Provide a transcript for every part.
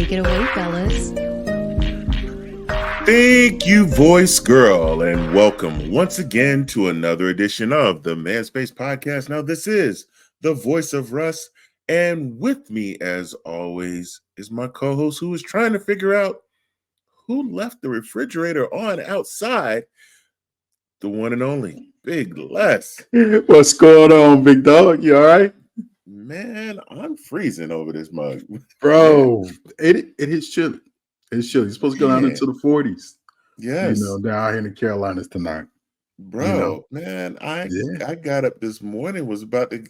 Take it away, fellas. Thank you, voice girl, and welcome once again to another edition of the Man Space Podcast. Now, this is the voice of Russ, and with me, as always, is my co-host who is trying to figure out who left the refrigerator on outside. The one and only Big Les. What's going on, big dog? You all right? Man, I'm freezing over this mug. Bro, it is chilly. It's chilly. It's supposed to go down Yeah. into the 40s. Yes. Down here in the Carolinas tonight. Bro, man, I got up this morning, was about to,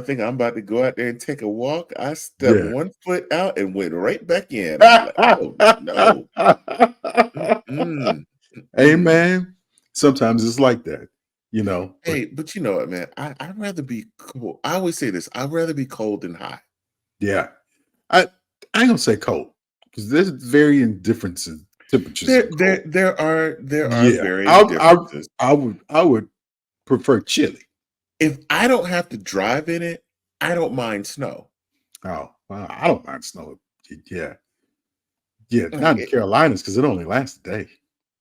think I'm about to go out there and take a walk. I stepped 1 foot out and went right back in. I'm like, oh, no. Hey, man, sometimes it's like that, Hey, but you know what, man? I'd rather be cold. I always say this. I'd rather be cold than hot. Yeah. I ain't gonna say cold because there's varying differences. Temperatures. There are varying differences. I would prefer chilly. If I don't have to drive in it, I don't mind snow. Oh, well, I don't mind snow. Yeah, not in the Carolinas because it only lasts a day.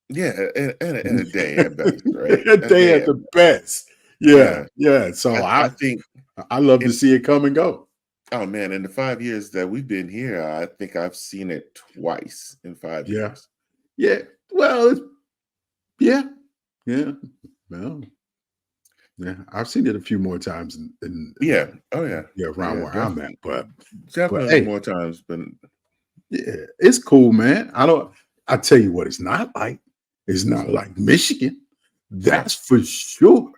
Yeah, and a day at best, right? A day at the best. Yeah. So I think I love to see it come and go. Oh man, in the 5 years that we've been here, I think I've seen it twice in 5 years. Yeah. Well, Well, I've seen it a few more times around where I'm at, but definitely more times. But yeah, it's cool, man. I tell you what, it's not like. It's not like Michigan. That's for sure.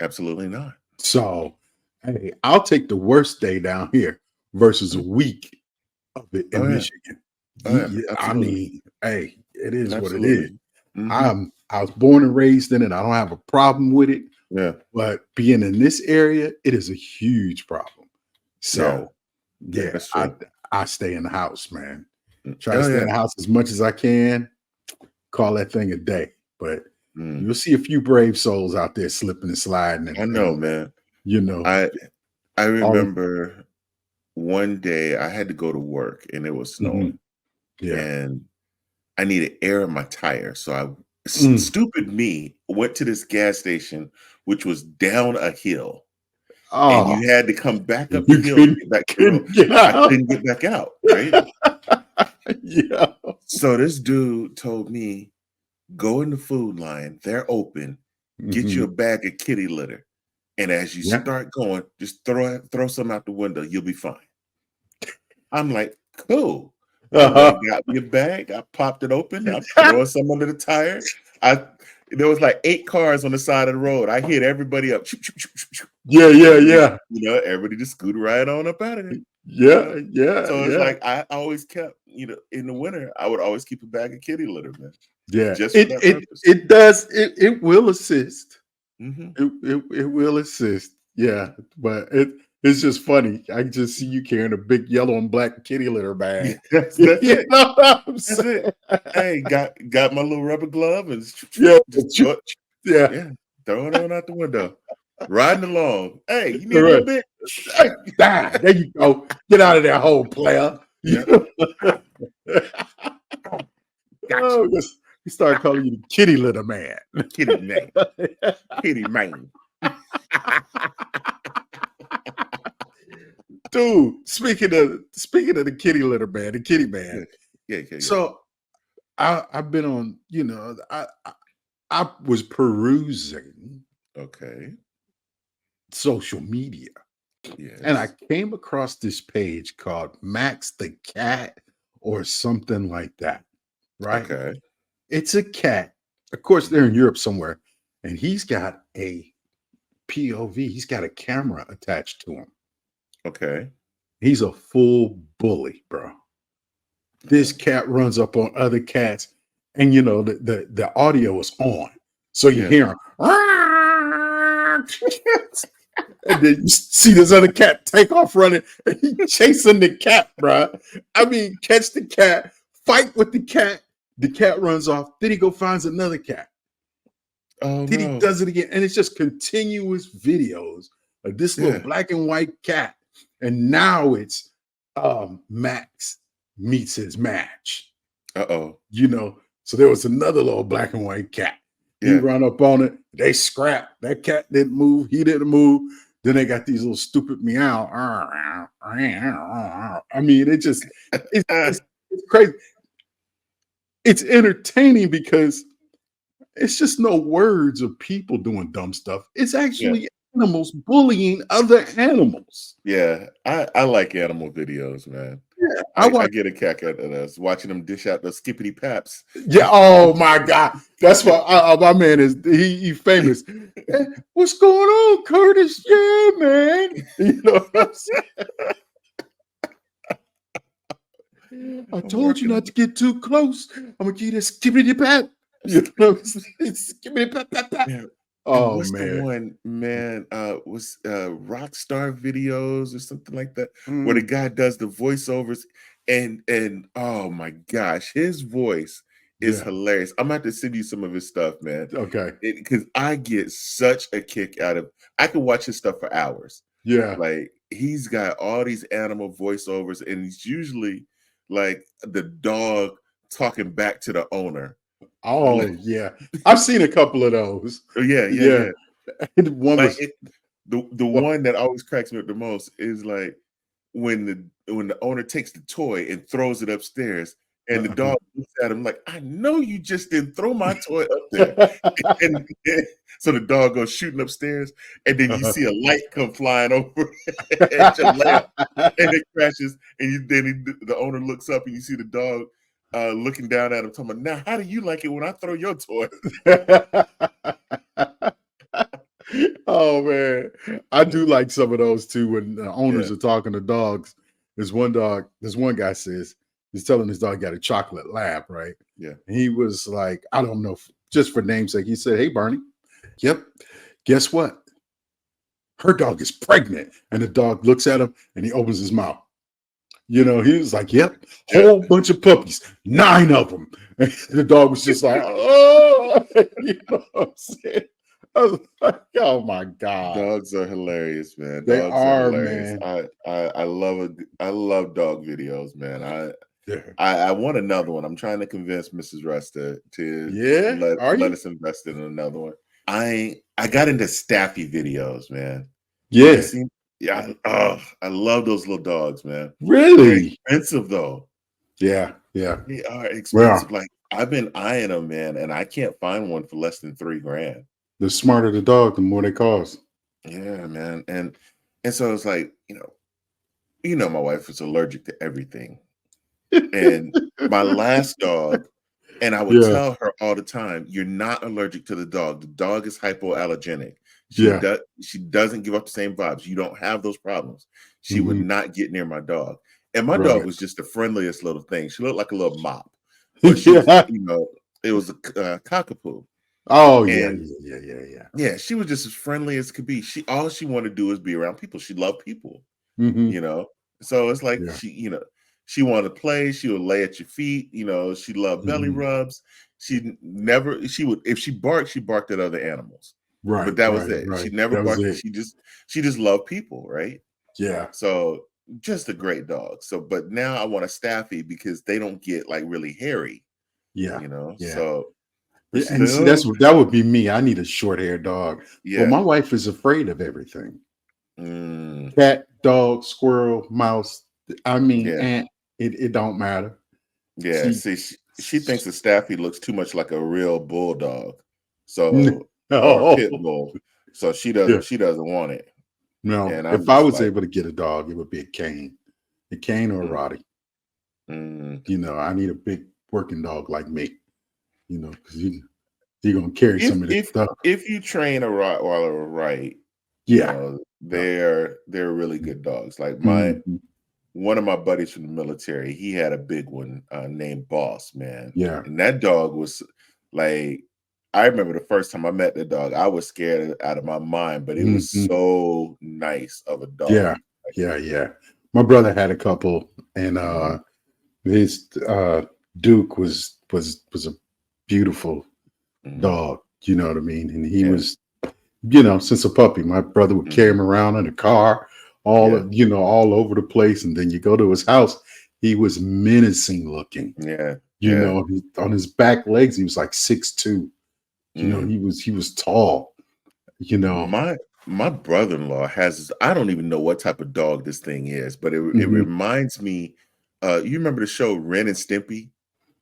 Absolutely not. So, hey, I'll take the worst day down here versus a week of it in Michigan. I mean, hey, it is what it is. Mm-hmm. I was born and raised in it. I don't have a problem with it. Yeah. But being in this area, it is a huge problem. So, I stay in the house, man. Try to stay in the house as much as I can. Call that thing a day. But you'll see a few brave souls out there slipping and sliding. I know, man. I remember one day I had to go to work and it was snowing. And I needed air in my tire. So stupid me, went to this gas station, which was down a hill. And you had to come back up the hill to get back to the road. I couldn't get back out, right? Yeah. So this dude told me, go in the food line. They're open. Get you a bag of kitty litter. And as you start going, just throw some out the window. You'll be fine. I'm like, cool. I got me a bag. I popped it open. I threw some under the tire. There was like 8 cars on the side of the road. I hit everybody up. Yeah. Everybody just scooted right on up out of it. Yeah. So it's like I always kept, in the winter, I would always keep a bag of kitty litter, man. Yeah, just for that purpose. It does. It will assist. Mm-hmm. It will assist. Yeah, but it's just funny. I just see you carrying a big yellow and black kitty litter bag. That's it. That's it. Hey, got my little rubber glove and throw it on out the window. Riding along. Hey, you need a little bit? There you go. Get out of that hole, player. Yeah. Gotcha. We start calling you the kitty litter man. Kitty man. Kitty man. Dude, speaking of the kitty litter man, the kitty man. Yeah. So I've been on, I was perusing social media. Yes. And I came across this page called Max the Cat or something like that. Right? Okay. It's a cat. Of course, they're in Europe somewhere. And he's got a POV. He's got a camera attached to him. Okay. He's a full bully, bro. This cat runs up on other cats. And, the audio is on. So you hear him. And then you see this other cat take off running. And he's chasing the cat, bro. I mean, catch the cat, fight with the cat. The cat runs off. Then he finds another cat. Oh, then he does it again. And it's just continuous videos of this little black and white cat. And now it's Max meets his match. Uh-oh. So there was another little black and white cat. He Yeah. run up on it. They scrap. That cat didn't move. He didn't move. Then they got these little stupid meow. I mean, it's crazy. It's entertaining because it's just no words of people doing dumb stuff. It's Yeah. actually animals bullying other animals. Yeah. I like animal videos, man. Yeah, I get a kick out of this, watching them dish out the skippity paps. Yeah. Oh my God. That's why my man is he famous. "Hey, what's going on, Curtis? Yeah, man. You know what I'm saying? I I'm told you not working. to get too close. I'm gonna give you this skippity pat. You know what I'm saying? Skippity pat pat pat. Yeah. And Oh what's the man. one, man, was Rockstar Videos or something like that, where the Mm, guy does the voiceovers and oh my gosh, his voice is yeah. hilarious. I'm about to send you some of his stuff, man. Okay. Because I get such a kick out of I could watch his stuff for hours. Yeah. Like he's got all these animal voiceovers, and he's usually like the dog talking back to the owner. Oh yeah. I've seen a couple of those. Yeah, yeah, Yeah. yeah. And one Like was it, the well, one that always cracks me up the most is like when the owner takes the toy and throws it upstairs, and the uh-huh. dog looks at him like, "I know you just didn't throw my toy up there." And so the dog goes shooting upstairs, and then you see a light come flying over at your lamp, and it crashes, and the owner looks up, and you see the dog looking down at him, talking about, "Now, how do you like it when I throw your toy?" Oh man, I do like some of those too. When the Yeah, owners are talking to dogs, this one guy says he's telling his dog he got a chocolate lab, right? yeah. And he was like, I don't know, just for namesake, he said, "Hey Barney, yep, guess what? Her dog is pregnant." And the dog looks at him and he opens his mouth. He was like, "Yep, Yeah. whole bunch of puppies, 9 of them." And the dog was just like, "Oh," you know what I'm saying? I was like, "Oh my God, Dogs are hilarious, man. they Dogs are are, hilarious. man." I love dog videos, man. Yeah, I want another one. I'm trying to convince Mrs. Russ to yeah. Are let you? us invest in another one. I got into Staffy videos, man. Have you Yeah, seen? Yeah, oh, I love those little dogs, man. They're really? expensive though. Yeah, yeah. They are expensive. Well, Like I've been eyeing them, man, and I can't find one for less than 3 grand. the smarter the dog, the more they cost. Yeah, man. And so it's like, my wife is allergic to everything. And my last dog, and I would Yeah, tell her all the time, "You're not allergic to the dog. The dog is hypoallergenic. yeah. She doesn't give up the same vibes. You don't have those problems." She would Hmm. not get near my dog. And my dog Right. was just the friendliest little thing. She looked like a little mop, but she was, Yeah. it was a cockapoo. Oh yeah, And yeah, yeah, yeah, yeah. yeah, she was just as friendly as could be. All she wanted to do is be around people. She loved people. Hmm. you know. So it's like Yeah. she wanted to play, she would lay at your feet, she loved belly Hmm. rubs. She would if she barked at other animals. Right, But that was right, it. She right. never That was barked, it. she just loved people, right? Yeah, So just a great dog. So but now I want a Staffy because they don't get like really hairy, yeah, yeah. So but Yeah, she's and like, see, oh that would be me. I need a short-haired dog. Well, yeah. my wife is afraid of everything. Mm, Cat, dog, squirrel, mouse. I mean, yeah. ant. It don't matter. Yeah, She, see, she thinks the Staffy looks too much like a real bulldog, so or a no, pit bull, so yeah, she doesn't want it, no. and I'm If I just was like, able to get a dog, it would be a cane or a mm, Rottie. mm. I need a big working dog like me. Because he gonna carry some of this stuff. If you train a Rottweiler right, Yeah, yeah. they're really good dogs. Like Mhm. one of my buddies from the military, he had a big one named Boss, man, Yeah. and that dog was like. I remember the first time I met the dog, I was scared out of my mind, but it was Mhm. so nice of a dog. Yeah, yeah, yeah. My brother had a couple, and Mhm, his Duke was a beautiful mhm. dog. You know what I mean? And he Yeah, was, since a puppy, my brother would carry mhm, him around in the car, yeah, all over the place. And then you go to his house, he was menacing looking. Yeah. You Yeah. know, on his back legs, he was like 6'2". You know, Mm. he was tall. You know, My brother-in-law has this, I don't even know what type of dog this thing is, but it mhm. reminds me, you remember the show Ren and Stimpy?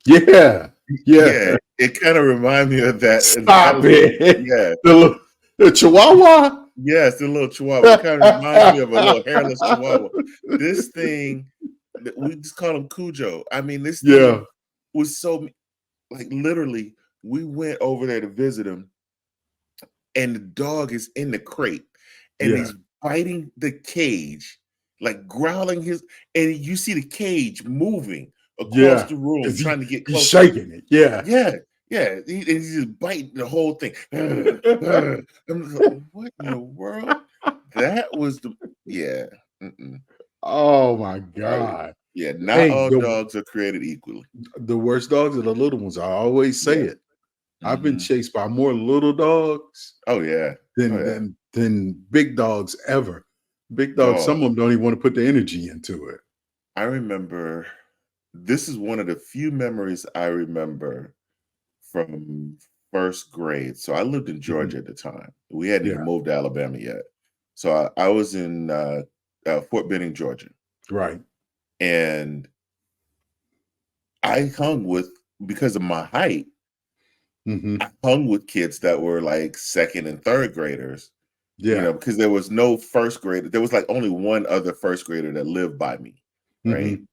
Yeah, yeah. Yeah, it kinda remind me of that, and that Stop was a it. yeah. The Chihuahua. Yes, the little chihuahua. It kinda reminds me of a little hairless chihuahua. This thing, we just call him Cujo. I mean, this Yeah, thing was so like, literally, we went over there to visit him, and the dog is in the crate, and yeah, he's biting the cage, like, growling his and you see the cage moving across yeah. the room, Because trying to get he's closer. shaking it. Yeah. Yeah, yeah, and he's just biting the whole thing. I'm just like, "What in the world?" That was the yeah, mm-mm. Oh my I God. yeah, not Hey, all dogs are created equally. the worst dogs are the little ones. I always say Yeah, it. I've been mhm. chased by more little dogs Oh, yeah. Oh, than yeah. big dogs ever. Big dogs, some Dog. of them don't even want to put the energy into it. I remember this is one of the few memories I remember from 1st grade. So I lived in Mhm. Georgia at the time. We hadn't Yeah, even moved to Alabama yet. So I was in Fort Benning, Georgia, right. and I hung with because of my height. Hmm. I hung with kids that were like 2nd and 3rd graders, Yeah. because there was no 1st grader. There was like only one other 1st grader that lived by me, right? Hmm.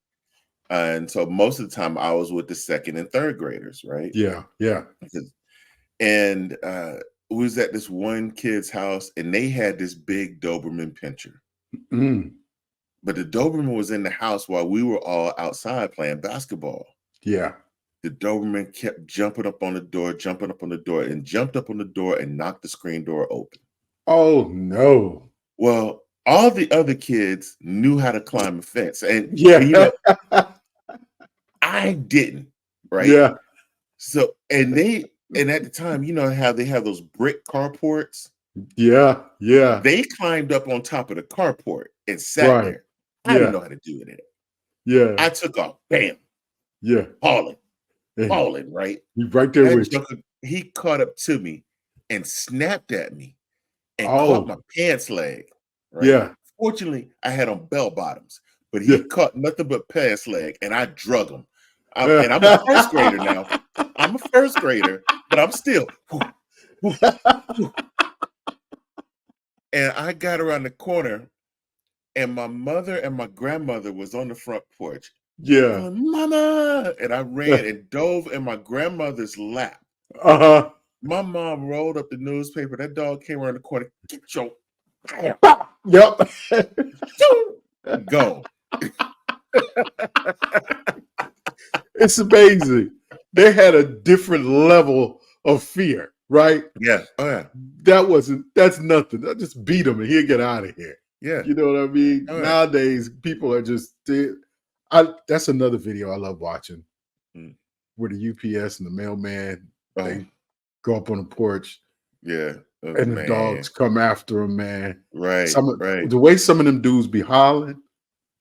And so most of the time I was with the 2nd and 3rd graders, right? Yeah. Yeah. Because and we was at this one kid's house and they had this big Doberman pincher. Mm. But the Doberman was in the house while we were all outside playing basketball. Yeah. The Doberman kept jumping up on the door, and jumped up on the door and knocked the screen door open. Oh no. Well, all the other kids knew how to climb a fence, and Yeah. I didn't, right? Yeah. And at the time, you know how they have those brick carports? Yeah. Yeah. They climbed up on top of the carport and sat Right. there. I didn't Yeah. know how to do it. Yeah. I took off, bam, Yeah. falling, Hey, falling, right? you right there That with you. joker, he caught up to me and snapped at me and caught my Oh, pants leg, right? yeah. Fortunately, I had on bell bottoms, but Yeah. he caught nothing but pants leg, and I drug him. And I'm a 1st grader now. I'm a 1st grader, but I'm still, whoo, whoo, whoo. And I got around the corner, and my mother and my grandmother was on the front porch Yeah. yelling, "Mama!" And I ran and dove in my grandmother's lap. Uh-huh. My mom rolled up the newspaper. That dog came around the corner. Get your Yep. go. It's amazing. They had a different level of fear, right? Yeah. Oh yeah. That's nothing. I just beat him and he'll get out of here. Yeah. You know what I mean? Oh yeah. Nowadays, people are that's another video I love watching Mm. where the UPS and the mailman, Oh they go up on the porch yeah. Oh, and the man. dogs come after him, man. Right. Some of Right. the way some of them dudes be hollering,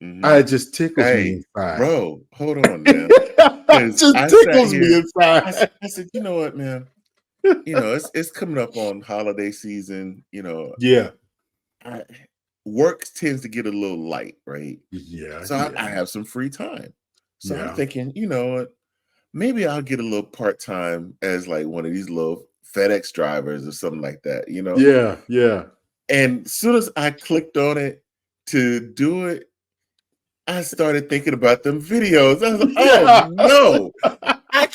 Hmm. it just tickles me Hey, inside. bro, hold on now. It Because just I sat tickles me here. inside. I said, you know what, man? It's coming up on holiday season. Yeah. I, work tends to get a little light, right? Yeah. So I Yeah. have some free time. So I'm Yeah. thinking, you know what? Maybe I'll get a little part time as like one of these little FedEx drivers or something like that. Yeah. Yeah. And as soon as I clicked on it to do it, I started thinking about them videos. I was like, oh Yeah. no, I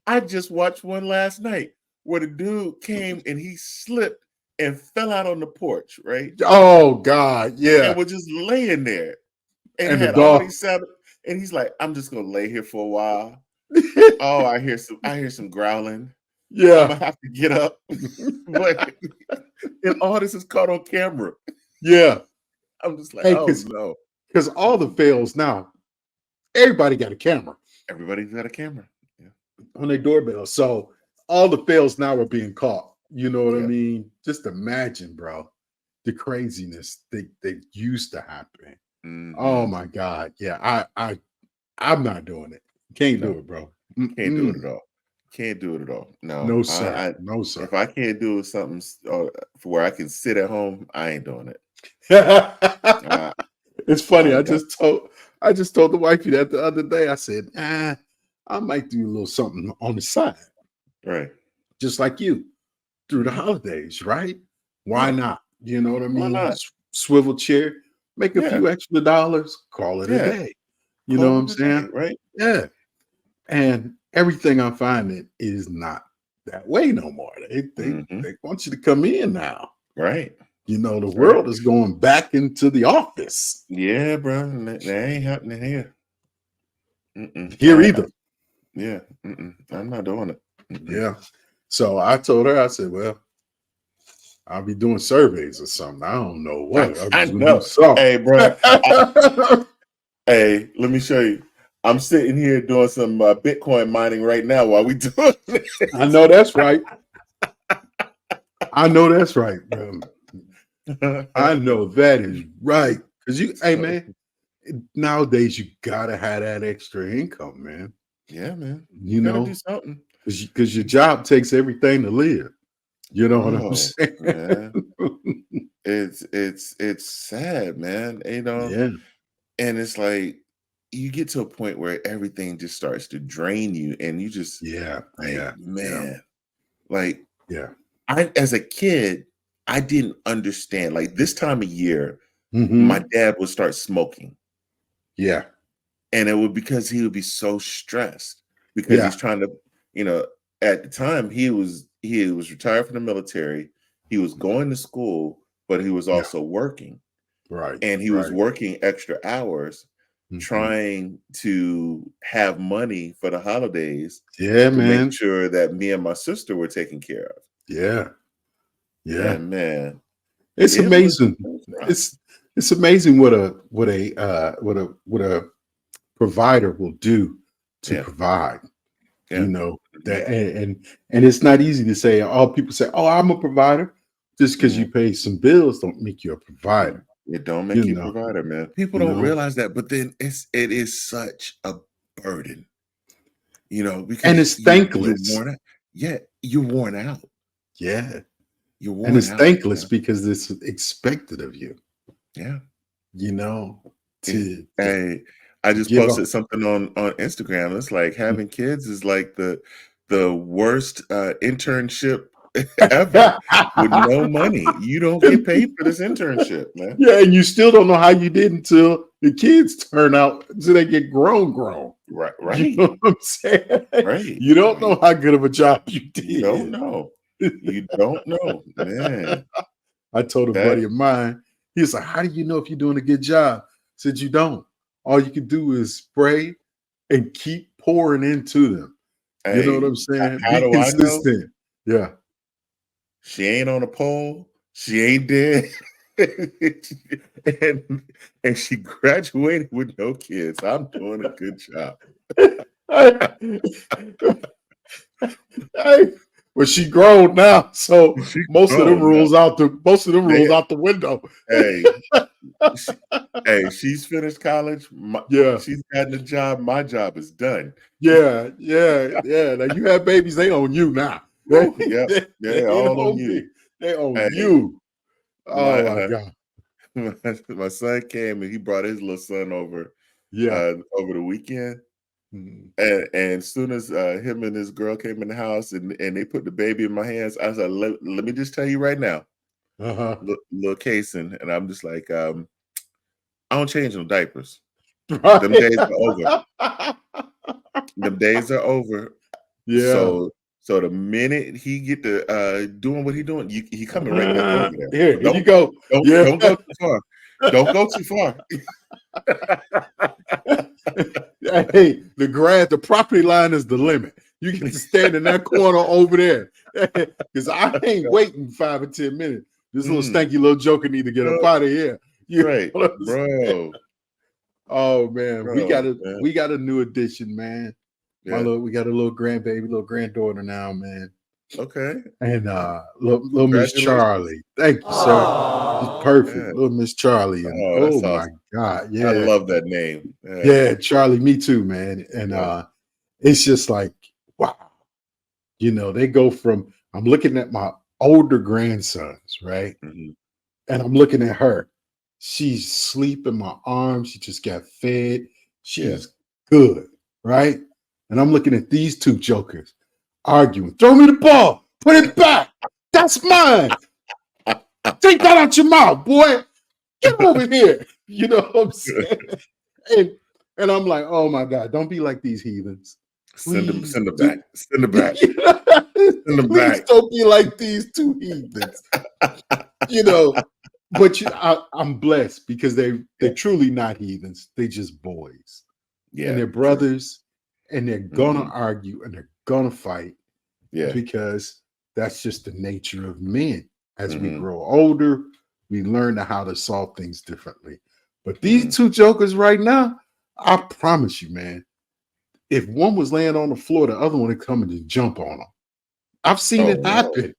I just watched one last night where the dude came and he slipped and fell out on the porch, right? Oh God. And Yeah. was just laying there and And the had all dog. these sound. And he's like, I'm just gonna lay here for a while. Oh, I hear some growling. I'm Yeah. gonna have to get up. But and all this is caught on camera. Yeah. I'm just like, Hey, oh no. because all the fails now, everybody got a camera Everybody's got a camera. Yeah. on their doorbell. So all the fails now are being caught. You know what I Yeah. mean? Just imagine, bro, the craziness that used to happen. Oh Mm-hmm. my God. Yeah. I'm not doing it. Can't do No, it, bro. can't do it Mm-mm. at all. Can't do it at all. No, No, sir. I No, if sir. I can't do something for where I can sit at home, I ain't doing it. I, It's funny. I got I just told the wifey that the other day. I said, I might do a little something on the side, right. just like you through the Hmm. holidays, right? Why Yeah. not? You know what I Why mean? not? Swivel chair, make a Yeah. few extra dollars, call it a Yeah. day. You know what Call I'm it a day, saying? right? Yeah. And everything I'm finding is not that way no more. Hmm. They want you to come in now. Right. You know, the Right. world is going back into the office. Yeah, bro. That ain't happening here. Mm-mm. Here either. Yeah. Mm-mm. I'm not doing it. Mm-mm. Yeah. So I told her, I said, well, I'll be doing surveys or something. I don't know what. I'm I just gonna do know. something. Hey, bro. Hey, let me show you. I'm sitting here doing some Bitcoin mining right now while we doing I this. know that's right. I know that's right, bro. I know that is right. Cause hey man, nowadays you gotta have that extra income, man. Yeah, man. You You got to do know, something. because your job takes everything to live. You know what I'm Bro, saying? man. It's sad, man. Yeah, And it's like you get to a point where everything just starts to drain you, and you just yeah, like, yeah, yeah, man, like yeah. I as a kid, I didn't understand. Like this time of year, my Hmm. dad would start smoking, Yeah, and it would because he would be so stressed because yeah, he's trying to, you know, at the time he was retired from the military, he was going to school, but he was yeah. also working. Right, And he was right. working extra hours Hmm. trying to have money for the holidays Yeah, to make man. sure that me and my sister were taken care of. Yeah, yeah. And man, It's it was, amazing. it was rough. It's amazing what a provider will do to Yeah, provide. You yeah. know Mhm. that, and it's not easy to say. All people say, "Oh, I'm a provider." Just because Yeah. you pay some bills, don't make you a Mm. provider. It don't You make you a know. provider, man. People You don't know. realize that, but then it is such a burden, And because it's you're thankless. worn out. Yeah, you're worn out. Yeah. You're And worn it's out, thankless man. because it's expected of you, Yeah. you know, It, to to, hey, I to just give up. posted something on Instagram. It's like having kids is like the worst internship ever with no money. You don't get paid for this internship, man. Yeah, and you still don't know how you did until the kids turn out, until they get grown. Right, You right, know what I'm saying? right. You don't know how good of a job you You don't did. know. You don't know, man. I told a That buddy of mine, he was like, how do you know if you're doing a good job? I said, you don't. All you can do is spray and keep pouring into them. You know what hey, I'm saying? how Be do I know? consistent. Yeah. She ain't on a pole. She ain't dead. and and she graduated with no kids. I'm doing a good job. Hey, well, she grown now, so She most of them grown now. rules out the They the window. hey, she, hey, she's finished college. Yeah, She's gotten a job. My job is done. yeah. Now you have babies, they own you now. They, Woo, yep, they yeah, ain't all on own me. you. They own Hey, you. my Oh my God. my son came and he brought his little son Yeah. over the weekend. Mhm. And as soon as him and his girl came in the house and they put the baby in my hands, I was like, let me just tell you right now, Uh-huh. little Kason, and I'm just like, I don't change no diapers. Them Right. days are over. Them days are over. Yeah. So the minute he get to doing what he doing, he coming right back over there. So Here you don't go. don't Yeah. don't go too far. Don't go too far. Hey, the property line is the limit. You get to stand in that corner over there. Because I ain't waiting 5 or 10 minutes. This little Mm, stanky little joker need to get up uh, out of here. You right, know what I'm saying? bro, Oh man, bro, man. we got a new addition, man. Yeah. We got a little grandbaby, little granddaughter now, man. Okay. And little Miss Congratulations. Charlie. Thank you, sir. She's perfect. Yeah. Little Miss Charlie. And Oh, oh that's my awesome. God. I Yeah. love that name. Yeah. Yeah, Charlie, me too, man. And Yeah. it's just like, wow. They go from I'm looking at my older grandsons, right? Mhm. And I'm looking at her. She's asleep in my arms. She just got fed. Yeah. She's good, right? And I'm looking at these two jokers arguing. Throw me the ball. Put it back. That's mine. Take that out your mouth, boy. Get over here. You know what I'm saying? And, and I'm like, oh my God, don't be like these heathens. Please Send them back. do. Send them back. Send them Please back. don't be like these two heathens. you know, but I'm blessed because they're truly not heathens. They just boys, and Yeah. they're True. brothers, and they're gonna Mhm. argue and they're gonna fight Yeah. because that's just the nature of men. As we Mhm. grow older, we learn how to solve things differently. But Mhm. these two jokers right now, I promise you, man, if one was laying on the floor, the other one would come and just jump on them. I've seen Oh it no. happen.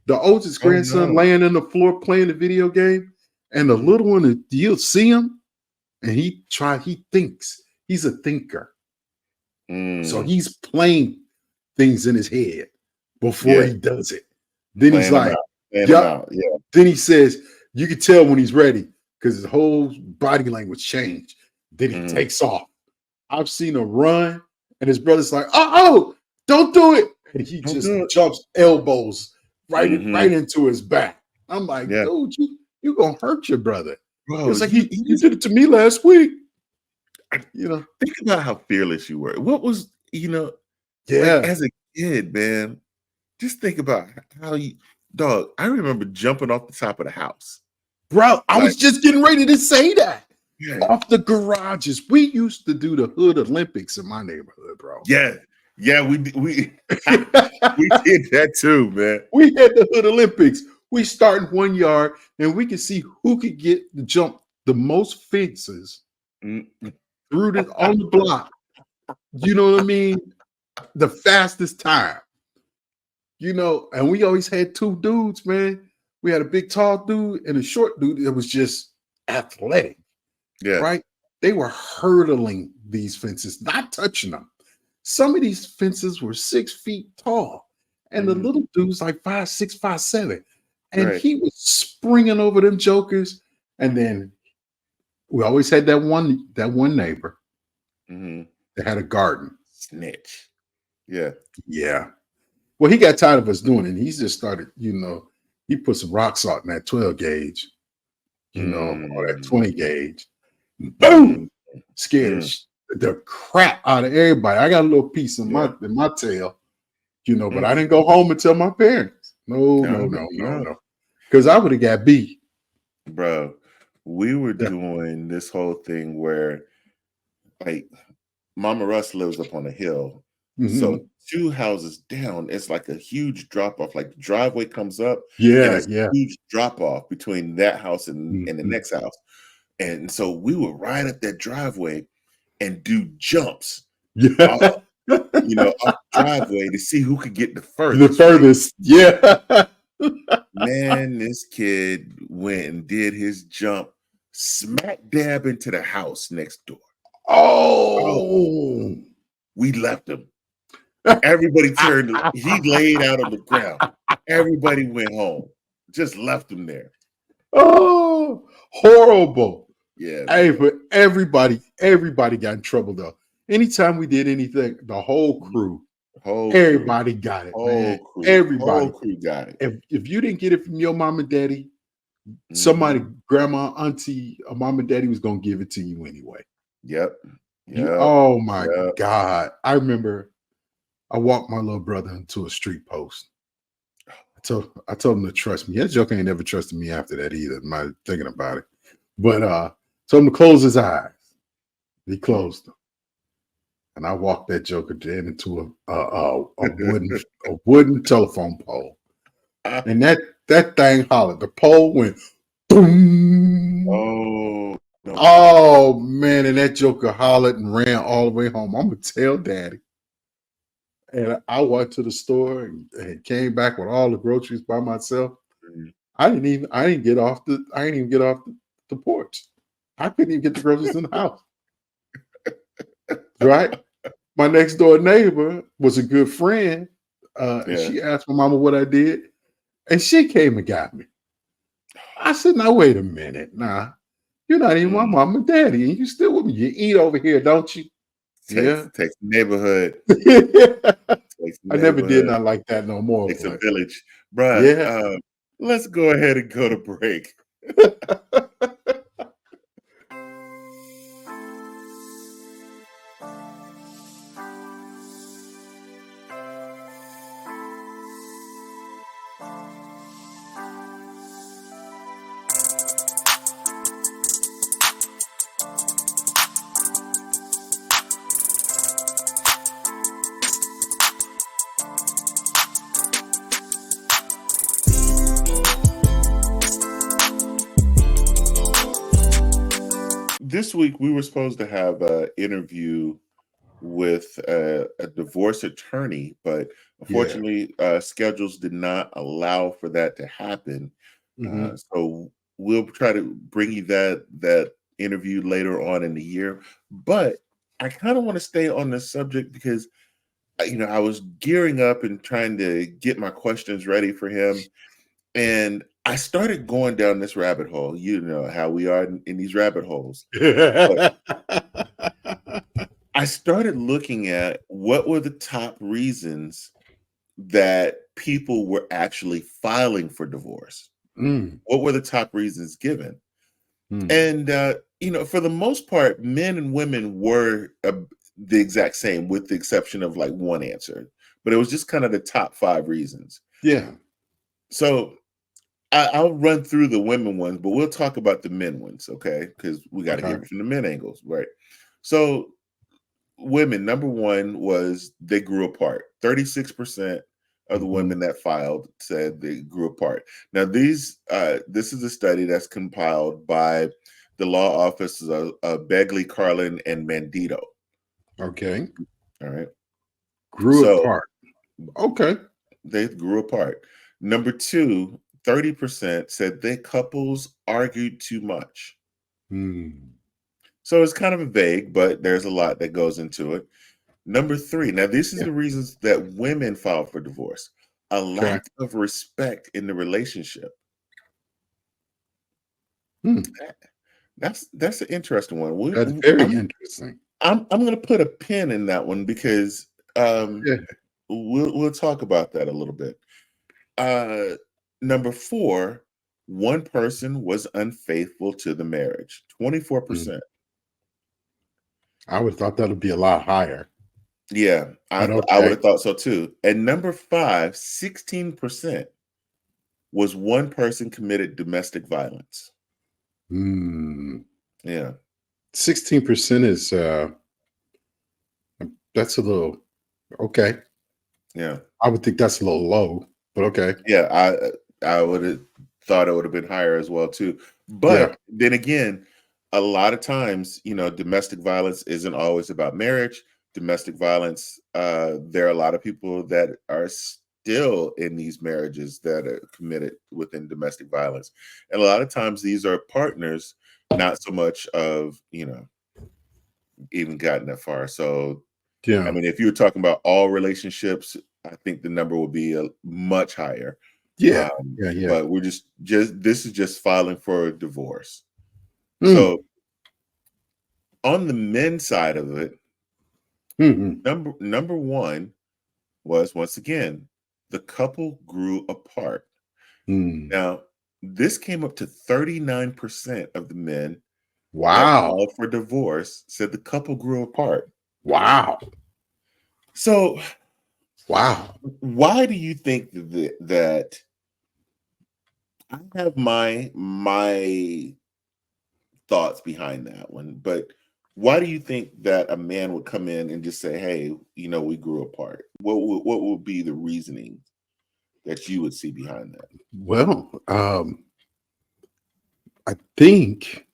The oldest Oh grandson no. laying on the floor playing the video game, and the Mhm. little one, you'll see him, and he thinks. He's a thinker. So Mm. he's playing things in his head before Yeah. he does it. Then he's Playing them like, out. Playing them yep. out. Yeah. Then he says, you can tell when he's ready because his whole body language changed. Then he Mhm. takes off. I've seen him run, and his brother's like, oh, don't do it. And he Don't do just it. jumps elbows right Mhm. into his back. I'm like, Yeah. dude, you gonna hurt your brother. Bro, It's like you you did it to me last week. You know, think about how fearless you were. What was, like yeah. as a kid, man, just think about how you dog, I remember jumping off the top of the house. Bro, I Like, was just getting ready to say that. yeah, Off the garages. We used to do the Hood Olympics in my neighborhood, bro. yeah, yeah, we did that too, man. We had the Hood Olympics. We start in 1 yard and we could see who could get to jump the most fences Mm. through the on the block. You know what I mean? The fastest time. And we always had two dudes, man. We had a big tall dude and a short dude that was just athletic, Yeah. right? They were hurdling these fences, not touching them. Some of these fences were 6 feet tall, and the Mhm. little dude's like 5'6", 5'7", and Right. he was springing over them jokers. And then we always had that one neighbor Mhm. that had a garden. Snitch. Yeah. Yeah. Well, he got tired of us doing it. And he just started, he put some rock salt in that 12 gauge, or that Mm. 20 gauge. Mhm. Boom! Scared Mm. the crap out of everybody. I got a little piece in Yeah. my tail, but I Mm. didn't go home and tell my parents. No, No, no, no, no, no. no. Because I would have got beat. Bro, we were Yeah. doing this whole thing where, like, Mama Russ lives up on a hill. So Mhm. 2 houses down, it's like a huge drop off. Like the driveway comes up and Yeah, it's a yeah. huge drop off between that house and the Mhm. next house. And so we would ride up that driveway and do jumps off, Yeah. off the driveway to see who could get the The furthest, right? furthest. Yeah. Man, this kid went and did his jump smack dab into the house next door. Oh, Oh. we left him. Everybody turned, he laid out on the ground. Everybody went home. Just left him there. Oh, horrible. Yeah, Hey, man. but everybody got in trouble though. Anytime we did anything, the whole Mhm. crew, Whole crew. everybody got it, man. Whole crew. Whole Everybody. crew got it. If you didn't get it from your mom and daddy, somebody, Mhm. grandma, auntie, or mom and daddy was gonna give it to you anyway. Yep. You, Yep. oh my Yep. God. I remember I walked my little brother into a street post. I told him to trust me. That joke ain't never trusted me after that either. My thinking about it. But told him to close his eyes. He Mm. closed them. And I walked that joker dead into a wooden telephone pole. And that thing hollered. The pole went boom. Oh, no. Oh man, and that joker hollered and ran all the way home. I'm gonna tell daddy. and I went to the store and came back with all the groceries by myself. Mhm. I didn't get off the porch. I couldn't even get the groceries in the house. Right? My next door neighbor was a good friend. And Yeah. she asked my mama what I did, and she came and got me. I said, now wait a minute. Nah, you're not even my Mm. mom and daddy, and you still with me. You eat over here, don't you? Yeah. Takes the neighborhood. Takes the I never did neighborhood. nothing like that no more, Takes a but village. Bruh, yeah. let's go ahead and go to break. This week we were supposed to have an interview with a divorce attorney, but Yeah. unfortunately, schedules did not allow for that to happen. Mhm. So we'll try to bring you that interview later on in the year. But I kind of want to stay on this subject because I was gearing up and trying to get my questions ready for him, and I started going down this rabbit hole. You know how we are in these rabbit holes. But I started looking at what were the top reasons that people were actually filing for divorce. Mm, What were the top reasons given? mm. And for the most part, men and women were the exact same, with the exception of like one answer. But it was just kind of the top five reasons. Yeah. So I'll run through the women ones, but we'll talk about the men ones, okay? Because we got to Okay. hear it from the men angles, right? So women, number one was they grew apart. 36% of the Mhm. women that filed said they grew apart. Now, this is a study that's compiled by the law offices of Begley, Carlin, and Mandito. Okay. All right. Grew So apart. Okay. they grew apart. Number two, 30% said they couples argued too much. Mm. So it's kind of vague, but there's a lot that goes into it. Number three, now this is Yeah. the reasons that women file for divorce: a Okay. lack of respect in the relationship. Mm. That's an interesting one. That's very interesting. I'm going to put a pin in that one because um, Yeah. we'll talk about that a little bit. Uh, Number four, one person was unfaithful to the marriage. Mm. 24%. I would have thought that would be a lot higher, Yeah, but I would okay. have thought so too. And number five, 16% was one person committed domestic violence. Mm. Yeah, 16% is that's a little okay. yeah, I would think that's a little low, but okay. yeah. I would have thought it would have been higher as well too. Yeah. But then again, a lot of times, domestic violence isn't always about marriage. Domestic violence, there are a lot of people that are still in these marriages that are committed within domestic violence, and a lot of times these are partners, not so much of even gotten that far. So I Yeah. mean, if you were talking about all relationships, I think the number will be a much higher. Yeah. Yeah. Yeah. But we're just this is just filing for a divorce. Mm. So on the men's side of it, Mhm. number one was, once again, the couple grew apart. Mm. Now, this came up to 39% of the men that Wow. filed for divorce said the couple grew apart. Wow. So Wow. why do you think that I have my thoughts behind that one, but why do you think that a man would come in and just say, "Hey, we grew apart"? What would be the reasoning that you would see behind that? Well, I think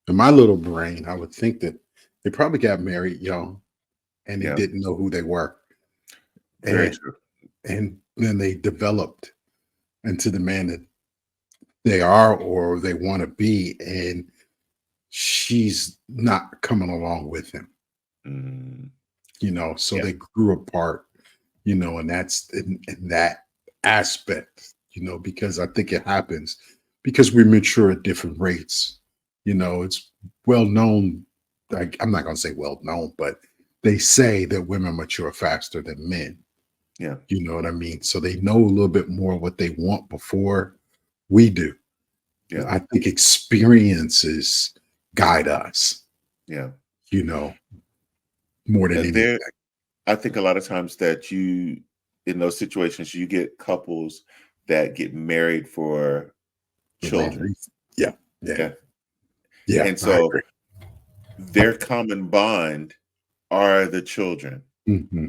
in my little brain, I would think that they probably got married young and they Yeah, didn't know who they were. Very and true. and then they developed into the man that they are or they want to be, and she's not coming along with him, Mm, so yeah, they grew apart, and that's in that aspect, because I think it happens because we mature at different rates. It's well known, like, I'm not going to say well known, but they say that women mature faster than men. yeah, You know what I mean? So they know a little bit more what they want before we do. yeah, I think experiences guide us, yeah. you know, more than anything. There, I think a lot of times that in those situations, you get couples that get married for The wrong children. reason. Yeah, yeah, Okay. yeah. And I so agree. their common bond are the children. Hmm.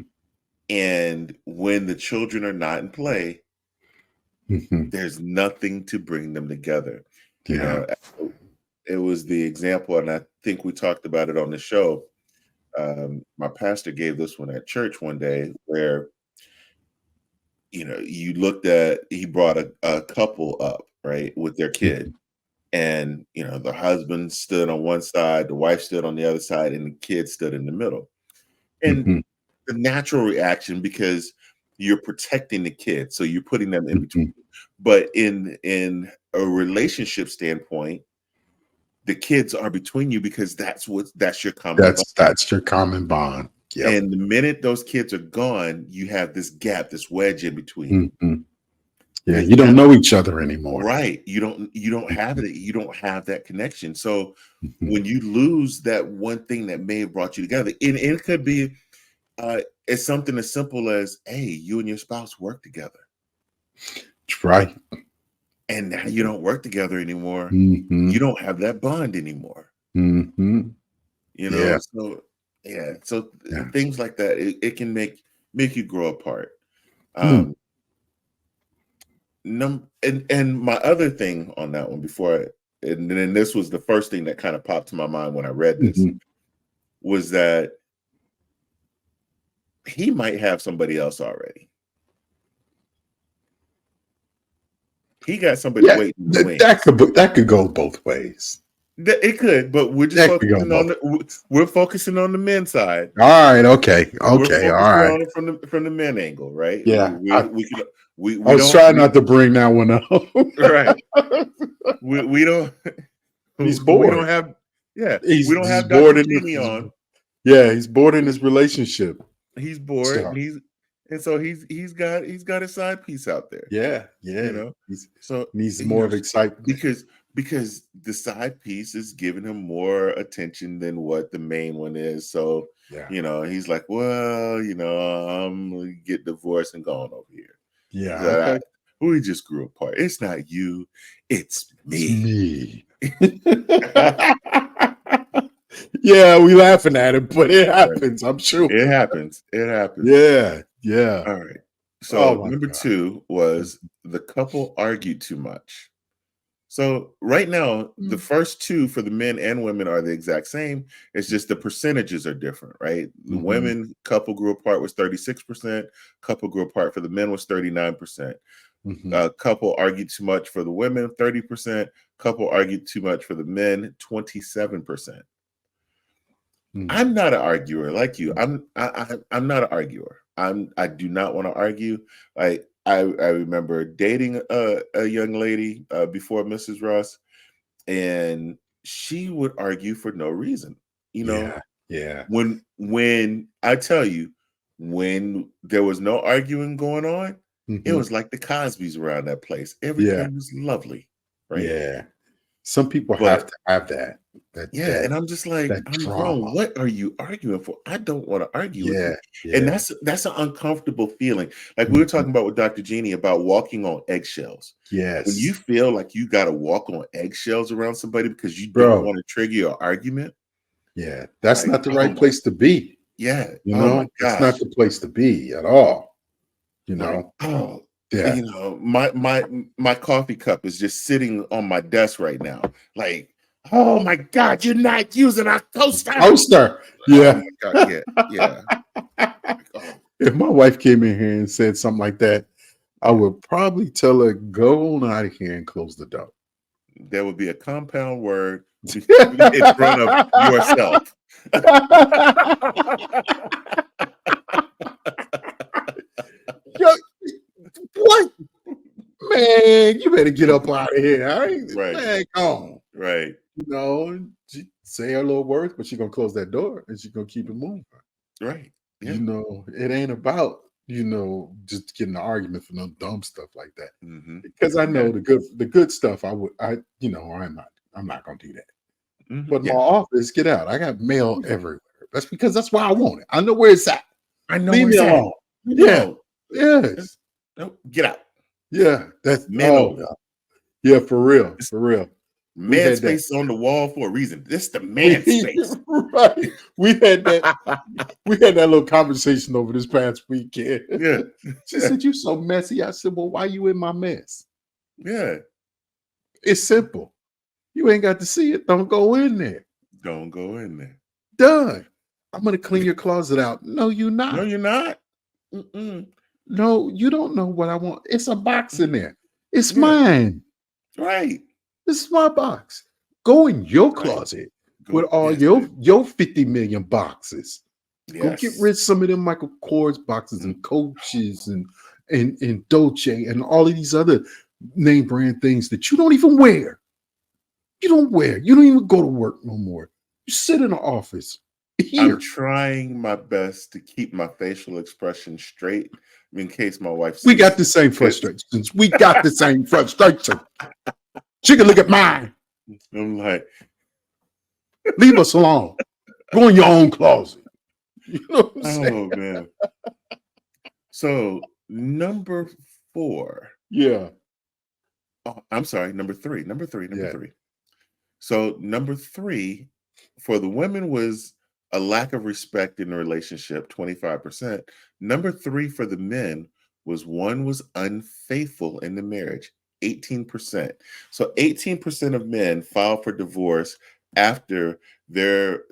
And when the children are not in play, Hmm. there's nothing to bring them together. You Yeah. know, it was the example, and I think we talked about it on the show. My pastor gave this one at church one day where, he brought a couple up, right, with their kid. Hmm. And, the husband stood on one side, the wife stood on the other side, and the kid stood in the middle. And Hmm. the natural reaction, because you're protecting the kid, so you're putting them in between. Hmm. But in a relationship standpoint, the kids are between you because that's your common bond. That's your common bond. Yep. And the minute those kids are gone, you have this gap, this wedge in between you. Hmm. Yeah. Because You don't know each other anymore. right, you don't have Hmm. it, you don't have that connection. So Hmm. when you lose that one thing that may have brought you together, and it could be it's something as simple as, hey, you and your spouse work together, Right. and now you don't work together anymore. You Hmm. don't have that bond anymore. Hmm. Yeah. So yeah, so Yeah. things like that, it can make you grow apart. Mm. Um, and my other thing on that one and then this was the first thing that kind of popped to my mind when I read this, Hmm. was that he might have somebody else already. He got somebody Yeah. waiting in the That wings. could go both ways. It could, but That could go both. we're focusing on the men's side. All right. Okay. We're Okay. All focusing right. on it from the men angle, right? Yeah. I We was don't trying not to bring that one up. right. We don't He's we don't bored. have yeah, we don't He's have bored Dr. in Genie on. yeah, he's bored in his relationship. He's bored, So and so he's got a side piece out there, yeah, you yeah. know. He's So needs more of excitement. because the side piece is giving him more attention than what the main one is. So Yeah. he's like, well, I'm gonna get divorced and gone over here. Yeah. So Okay. we just grew apart. It's not you, it's It's me. me. Yeah, we laughing at it, but it Right. happens, I'm sure. It happens. It happens. Yeah, yeah. All right. Oh So my number God. 2 was the couple argued too much. So right now, the Mm. first two for the men and women are the exact same. It's just the percentages are different, right? The Mhm, women couple grew apart was 36%, couple grew apart for the men was 39%. mhm, Couple argued too much for the women, 30%, couple argued too much for the men, 27%. mm. I'm not an arguer like you. I'm not an arguer. I do not want to argue. Like I remember dating a young lady before Mrs. Ross, and she would argue for no reason. You know, Yeah, yeah. when I tell you, when there was no arguing going on, it Mhm. was like the Cosbys around that place. Yeah, Everything was lovely, right? yeah. Some people have But to have that that yeah, that and I'm just like, that I'm drama. grown. What are you arguing for? I don't want to argue with you. Yeah, And yeah. that's an uncomfortable feeling. Like we were Mhm. talking about with Dr. Jeannie about walking on eggshells. When you Yes. feel like you got to walk on eggshells around somebody because you don't Bro, want to trigger your argument, yeah. That's like, not the oh right my, place to be, yeah, oh my That's not gosh. the place to be at all, you Like, know? oh, Yeah. my coffee cup is just sitting on my desk right now. Like, oh my God, you're not using a toaster. Toaster. Oh Yeah. my God, yeah, yeah. Oh. If my wife came in here and said something like that, I would probably tell her, go on out of here and close the door. There would be a compound word in front of yourself. Yo, what? Man, you better get up out of here. All right? Right. Man, come on. Right. You know, she say her little words, but she's gonna close that door and she's gonna keep it moving. Right. Yeah. You know, it ain't about, just getting an argument for no dumb stuff like that. Mm-hmm. Because I know the good stuff I'm not gonna do that. Mm-hmm. But my office, get out. I got mail everywhere. That's because that's why I want it. I know where it's at. I know Leave where me it's at. alone. Yeah. Yes. No, get out. Yeah. That's Men yeah, for real. For real. Man space on the wall for a reason. This is the man space. Right. We had that little conversation over this past weekend. Yeah. She said, "You so messy." I said, "Well, why you in my mess?" Yeah. It's simple. You ain't got to see it. Don't go in there. Don't go in there. Done. I'm gonna clean your closet out. No, you're not. No, you're not. Mm-mm. No, you don't know what I want. It's a box in there. It's mine. Right. This is my box. Go in your closet with all your 50 million boxes. Yes. Go get rid of some of them Michael Kors boxes and Coaches and Dolce and all of these other name brand things that you don't even wear. You don't wear. You don't even go to work no more. You sit in the office. Here. I'm trying my best to keep my facial expression straight in case my wife We got the same frustrations. We got the same frustration. She can look at mine. I'm like, leave us alone. Go in your own closet. You know what I'm saying? Oh man. So number 4. Yeah. Oh, I'm sorry, number 3. Number 3. So number 3 for the women was a lack of respect in the relationship, 25%. Number 3 for the men was one was unfaithful in the marriage, 18%. So 18% of men file for divorce after their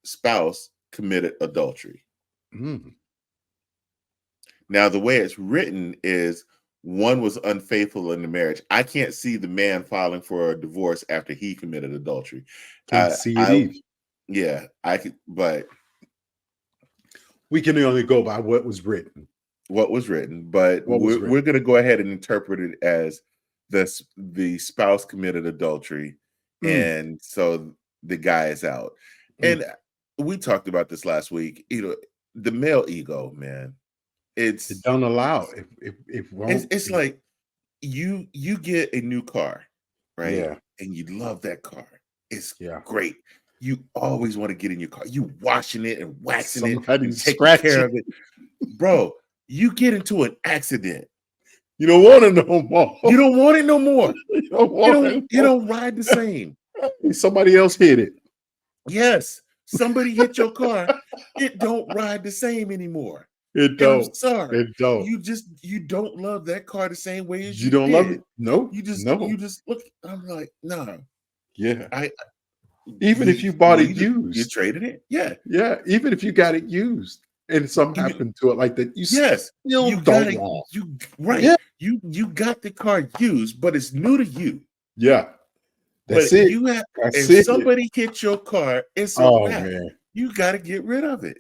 spouse committed adultery. Mm. Now, the way it's written is one was unfaithful in the marriage. I can't see the man filing for a divorce after he committed adultery. Can't see it either. Yeah, I could, but we can only go by what was written. What was written, but we're going to go ahead and interpret it as the spouse committed adultery, and so the guy is out. And we talked about this last week. The male ego, man. It don't allow it's like you get a new car, right? Yeah. And you love that car. It's great. You always want to get in your car. You washing it and waxing it and taking care of it. Bro, you get into an accident. You don't want it no more. You don't want it no more. You don't ride the same. Somebody else hit it. Yes. Somebody hit your car. It don't ride the same anymore. It don't. I'm sorry. It don't. You don't love that car the same way as you don't did. love it. No. You just look. I'm like, no. Yeah. Even if you bought it used, you traded it. Yeah. Yeah. Even if you got it used and something happened to it like that, you still don't want. Yeah. You got the car used, but it's new to you. Yeah. That's it. If somebody hits your car, it's a wrap. Man. You got to get rid of it.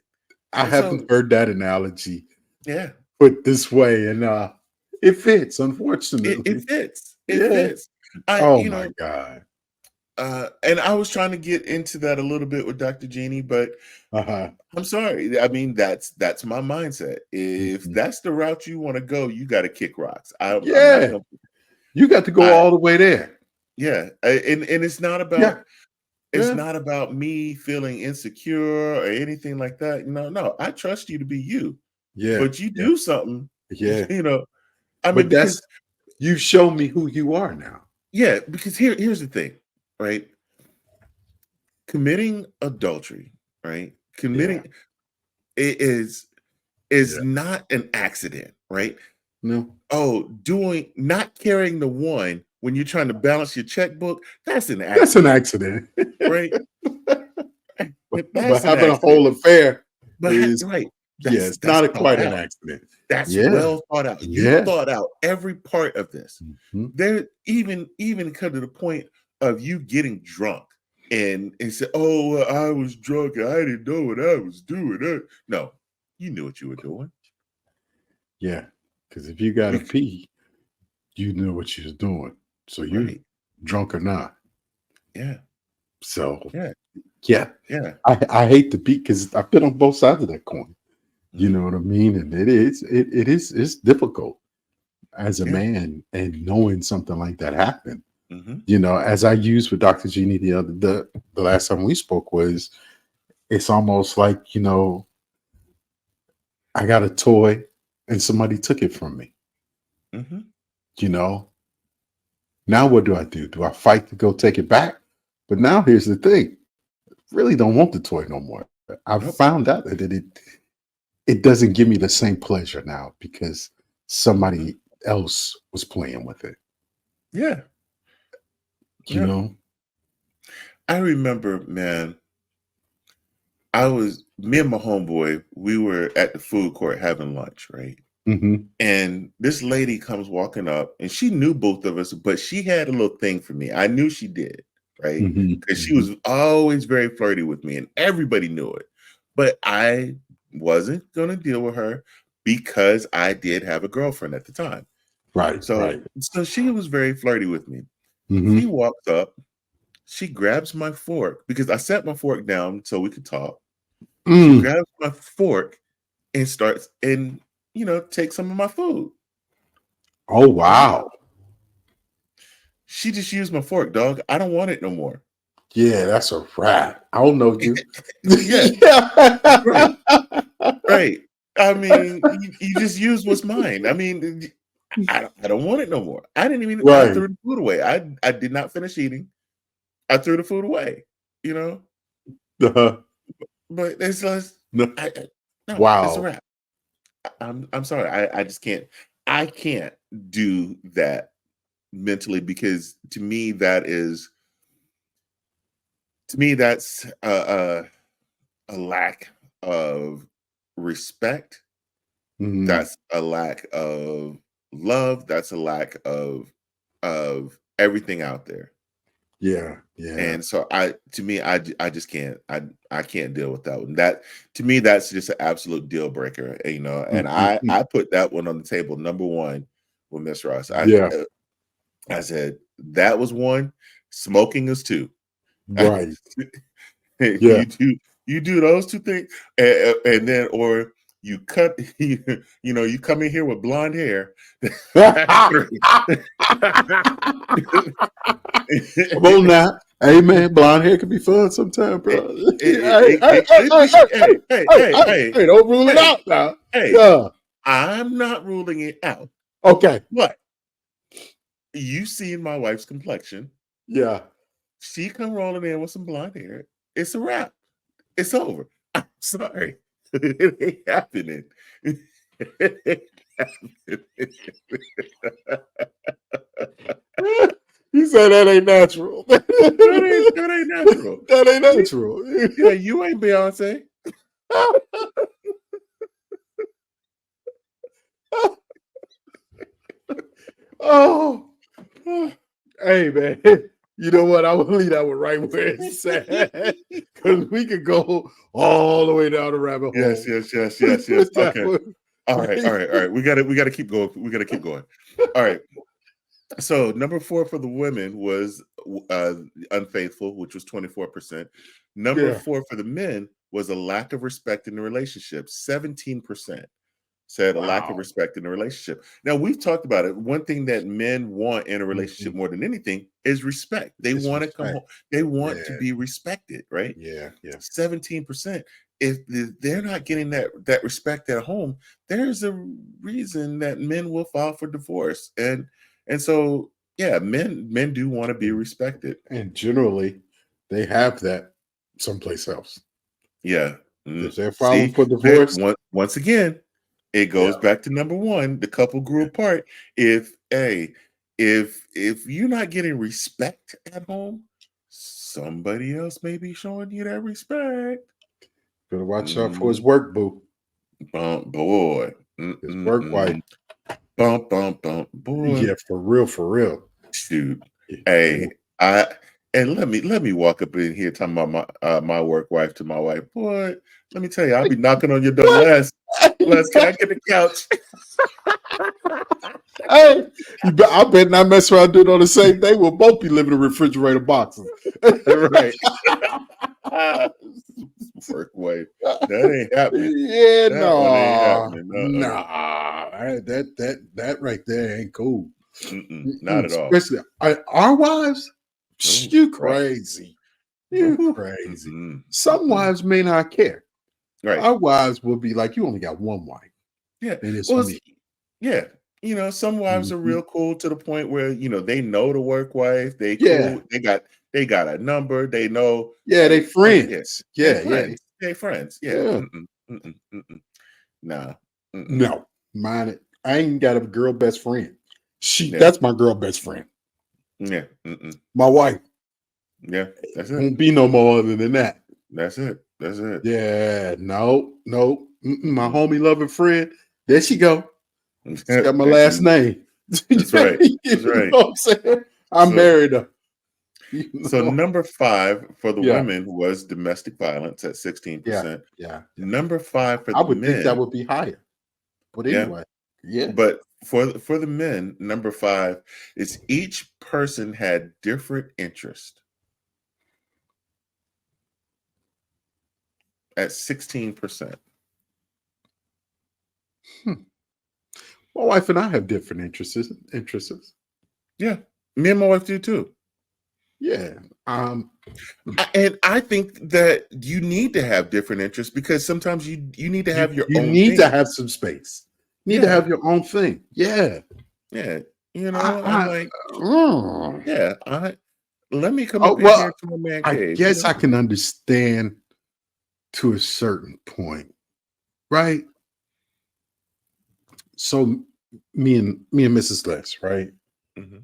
I haven't heard that analogy. Yeah. Put this way, and it fits. Unfortunately, it fits. It fits. My God. And I was trying to get into that a little bit with Dr. Jeannie, but I'm sorry. I mean, that's my mindset. If that's the route you want to go, you got to kick rocks. You got to go all the way there. Yeah, and it's not about it's not about me feeling insecure or anything like that. No, I trust you to be you. Yeah, but you do something. Yeah, I mean, because you show me who you are now. Yeah, because here's the thing, right? Committing adultery, right? Committing is not an accident, right? No. Oh, not carrying the one when you're trying to balance your checkbook, that's an accident. That's an accident. Right? But having a whole affair is right. Yeah, it's That's not thought quite an out. accident. That's Yeah. well thought out. You Yeah. thought out every part of this. Mhm. There even come to the point of you getting drunk and say, "Oh, well, I was drunk. I didn't know what I was doing." No, you knew what you were doing. Yeah. Because if you gotta Bec- pee, you know what you're doing. So you right? drunk or not. Yeah, So yeah, yeah. yeah. I hate to be because I've been on both sides of that coin. You Hmm. know what I mean? And it is it's difficult as a Yeah. man and knowing something like that happened. Hmm. As I used with Dr. Jeannie the last time we spoke was it's almost like, I got a toy and somebody took it from me, Hmm. you know. Now what do I do? Do I fight to go take it back? But now here's the thing. Really don't want the toy no more. I've Nope. found out that it doesn't give me the same pleasure now because Hmm. somebody else was playing with it, Yeah. you Yeah. know? I remember, man. I was me and my homeboy. We were at the food court having lunch, right? Hmm. And this lady comes walking up, and she knew both of us, but she had a little thing for me. I knew she did, right? Hmm. Because she Hmm. was always very flirty with me, and everybody knew it. But I wasn't going to deal with her because I did have a girlfriend at the time. Right, So, right. so she was very flirty with me. She Hmm. walks up, she grabs my fork because I set my fork down so we could talk. She Mm. grabs my fork and starts and takes some of my food. Oh Right? wow. She just used my fork, dog. I don't want it no more. Yeah, that's a wrap. I don't know you. Yeah, Yeah. right, right. I mean, you just use what's mine. I mean, I don't want it no more. I Right. threw the food away. I did not finish eating. I threw the food away, you know? Uh-huh. But it's just, No. I no, it's a Wow. wrap. I'm sorry. I just can't. I can't do that mentally because to me that's a lack of respect. Mhm. That's a lack of love. That's a lack of everything out there. Yeah, yeah. And so to me, I just can't. I can't deal with that one. That to me, that's just an absolute deal breaker. And Mhm. I put that one on the table, number one, with Miss Ross. Yeah, I said that was one. Smoking is two. right. Yeah. You do those two things, and then or you cut you come in here with blonde hair. That's three. Come on now. Hey man, blonde hair can be fun sometimes, It, bro. Hey, it could be. Hey, hey, hey, hey, don't rule it hey, out now. hey. Yeah. I'm not ruling it out, Okay. but you seen my wife's complexion. Yeah. She come rolling in with some blonde hair. It's a wrap. It's over. I'm sorry. It ain't happening. It ain't happening. You say that ain't natural. That ain't natural. That ain't You, natural. yeah, you ain't Beyonce. Oh, hey man. You know what? I will leave that one right where it's at. Because we could go all the way down the rabbit Yes, hole yes, yes, yes, yes. with that Okay. one. All right, all Right? right, all right. We gotta keep going. We gotta keep going. All right. So number four for the women was uh, unfaithful, which was 24%. Number Yeah. four for the men was a lack of respect in the relationship. 17% said a lack of Wow. respect in the relationship. Now we've talked about it. One thing that men want in a relationship Mhm. more than anything is respect. They It's want to come respect. home. They want to Yeah. be respected, right? Yeah. Yeah. 17%. If they're not getting that respect at home, there's a reason that men will file for divorce. And so yeah, men do want to be And, respected. and generally, they have that someplace else. Yeah. If they're filing See, for divorce, once again, it yeah, goes back to number one. The couple grew yeah. apart. If you're not getting respect at home, somebody else may be showing you that respect. Better watch out for his Mm, work, boo. Boy. His work wife. Boy. Yeah, for real, for real. Shoot. Yeah. Hey, I and let me walk up in here talking about my work wife to my wife. Boy, let me tell you, I'll be knocking on your door. What? Les, can I get the couch? Hey, I bet not mess around doing on the same day. We'll both be living in refrigerator boxes. Right. Work wife. That ain't happening. Yeah, That one ain't no, happening. that right there ain't cool. Not at all. Especially our wives. Oh, You right. crazy. You crazy. Some Mm-mm. wives may not care. Right. Our wives will be like, you only got one wife, Yeah. and it's Well, me. yeah. Some wives are Mhm. real cool to the point where, they know the work wife. They Yeah, cool. They got a number. They know, yeah, they hey, yeah, friends. they Yeah, yeah, friends. They friends. Yeah. yeah. Nah. Mm-mm. No, mine. I ain't got a girl best friend. Yeah. That's my girl best friend. Yeah. My wife Yeah. That's it. won't be no more other than that. That's it. That's it. Yeah, no, no. My Mm-mm. homie loving friend. There she go. She got my There last she. name. That's right. That's You right. know what I'm saying? I So married her. You so know? number 5 for the Yeah, women was domestic violence at yeah, 16%. yeah, yeah. Number 5 for I the would think that men. would be higher. But Yeah. anyway, yeah. But for the men, number 5 is each person had different interest at 16%. Hmm. My wife and I have different interests. Interests. Yeah. Me and my wife do too. Yeah. And I think that you need to have different interests because sometimes you need to have your You own need to thing. have some space. You need to Yeah. have your own thing. Yeah. Yeah. I, I'm I like, mm. yeah, let me come Oh, up in well, here to my man I cave, guess I can understand to a certain point, right? So me and Mrs. Less, right? Mhm,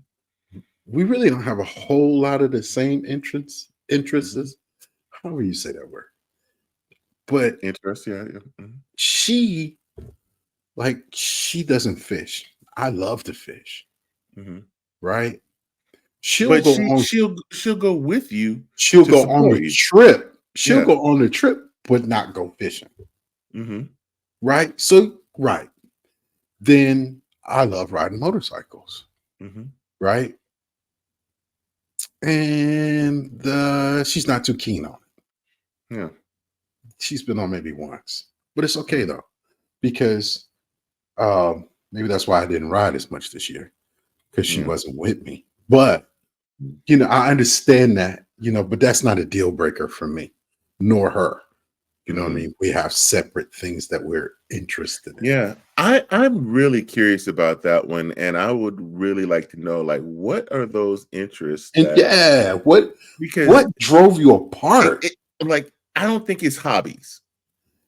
We really don't have a whole lot of the same mhm. interests. However you say that word. But Interest, yeah, yeah. she she doesn't fish. I love to fish, Mhm. right? She'll But go she on she'll go with you she'll to go on the support you. trip. She'll Yeah. go on the trip, but not go fishing. Mhm, Right? So right. Then I love riding motorcycles, mhm. right? And she's not too keen on it. Yeah. She's been on maybe once. But it's okay Mhm, though, because maybe that's why I didn't ride as much this year, because she yeah. wasn't with me. But I understand that, but that's not a deal breaker for me, nor her. You know what I Mhm. mean? We have separate things that we're interested in. Yeah. I'm really curious about that one, and I would really like to know, like, what are those interests And that yeah, what because drove you apart? it like, I don't think it's hobbies,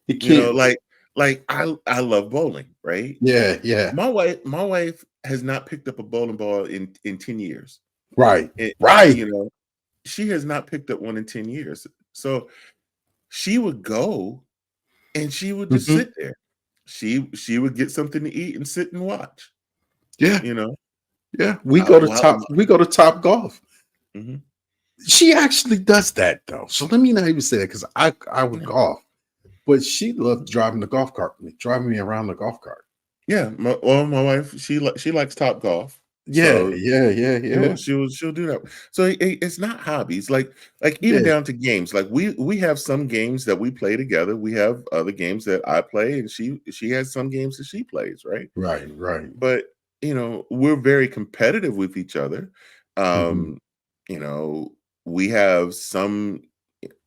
It can't be. like, I love bowling, right? Yeah, yeah. My wife has not picked up a bowling ball in 10 years. Right. It Right. you know, she has not picked up one in 10 years. So, she would go and she would just Mhm. sit there. She would get something to eat and sit and watch, Yeah. you know? Yeah. We go to Top Golf. Mhm. She actually does that though. So let me not even say that, because I would Yeah, golf, but she mhm. loved driving the golf cart with me, driving me around the golf cart. Yeah, my wife, she likes Top Golf, Yeah, so yeah, yeah, yeah. she'll do that. So it's not hobbies, like even Yeah. down to games. Like we have some games that we play together. We have other games that I play, and she has some games that she plays, right? Right, right. But we're very competitive with each other. Mhm. Um, you know, we have some.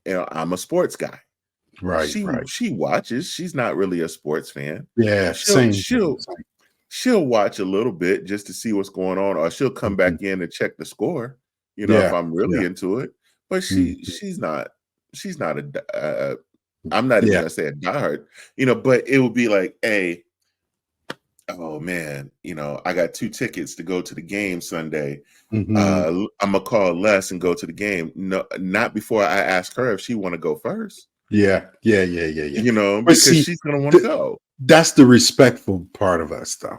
I'm a sports guy. Right, She right. she watches. She's not really a sports fan. Yeah, She'll same thing. she'll she'll watch a little bit just to see what's going on, or she'll come Mhm. back in and check the score, if Yeah, I'm really yeah. into it. But Mhm. she's not I'm not even Yeah. gonna say a diehard, but it would be like, hey, oh man, I got 2 tickets to go to the game Sunday. Mhm. I'm gonna call Les and go to the game. No, not before I ask her if she want to go first. Yeah, yeah, yeah, yeah, yeah. But because see, she's gonna want to th go. that's the respectful part of us, though,